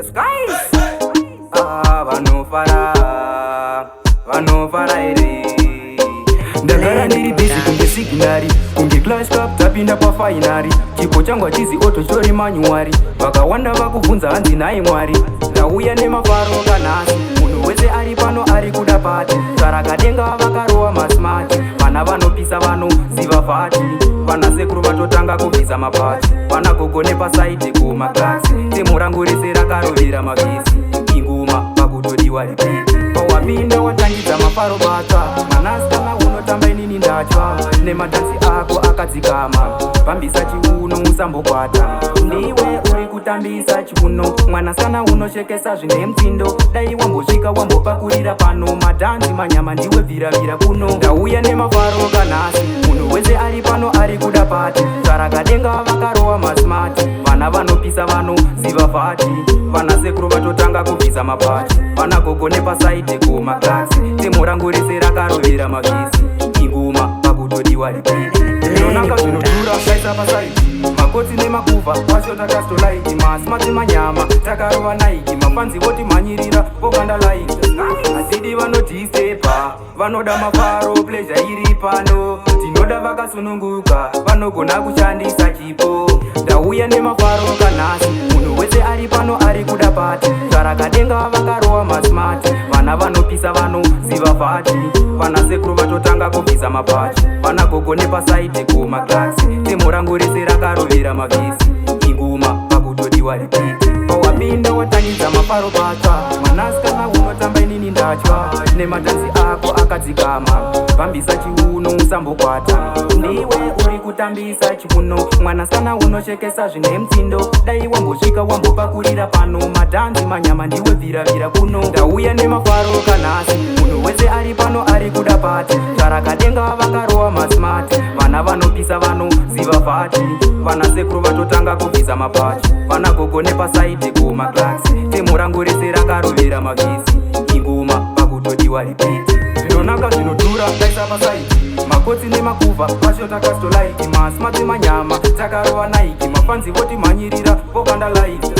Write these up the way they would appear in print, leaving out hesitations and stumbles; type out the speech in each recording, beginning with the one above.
Skyzie. Vanofara ere ndagara ndiri busy kunge signari kunge clash cup tapinda pafinari chipo changu hachizi oto chitori manyuwari vakawanda vakubvunza hanzi nai mwari ndauya nemafaro kanhasi munhu wese ari pano ari kuda pati sarakadenga vakarowa masmati vana vanopisa vanoziva fati vana sekuru vatotanga kubvisa mapati vana gogo nepasaiti kumaklasi temu rangu rese rakarovera mavhisi inguma pakutodiwa ripiti pawapinda watangidza mafaro bata mwanasikana unotamba inini ndatya nematanzi ako akadzikama pambisa chiuno usambokwata ndiwe uri kutambisa chiuno mwanasikana unoshekesa zvine mutindo dai wambosvika wambopakurira pano madhanzi manyama ndiwe bviravira kuno ndauya nemafaro kanhasi munhu wese ari pano ari kuda pati sarakadenga vakarowa masmati vana vanopisa vanoziva fati vana sekuru vatotanga kubvisa mapati vana gogo nepasaiti kumaklasi temu rangu rese rakarovera mavhisi inguma pakutodiwa ripiti inonanga zvinodhura kaisa pasaiti makotsi nemakuvha washota kastolaiti masmati manyama takarova naiki mafanzi voti mhanyirira vokanda laiti asidi vanodhistepa vanoda mafaro pleasure iri pano tinoda vakasununguka vanogona kushandisa chipo ndauya nemafaro kanhasi munhu wese ari pano ari kuda pati sarakadenga vakarowa masmati vana vanopisa vanoziva fati vana sekuru vatotanga kubvisa mapati vana gogo nepasaiti kumaklasi temu rangu rese rakarovera mavhisi inguma pakutodiwa ripiti pawapinda watangidza mafaro patsva mwanasikana unotamba inini ndatya nematanzi ako akadzikama pambisa chiuno usambokwata ndiwe uri kutambisa chiuno mwanasikana unoshekesa zvine mutindo dai wambosvika wambopakurira pano madhanzi manyama ndiwe bviravira kuno ndauya nemafaro kanhasi munhu wese ari pano ari kuda pati sarakadenga vakarowa masmati vana vanopisa vanoziva fati vana sekuru vatotanga kubvisa mapati vana gogo nepasaiti kumaklasi temu rangu rese rakarovera mavhisi inguma pakutodiwa ripiti zvinonaka zvinodhura kaisa pasaiti makotsi nemakuvha vashota kastolaiti masmati manyama takarova naiki mafanzi voti mhanyirira vokanda laiti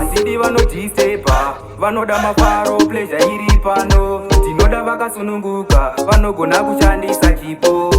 asidi vanodhistepa vanoda mafaro pleasure iri pano tinoda vakasununguka vanogona kushandisa chipo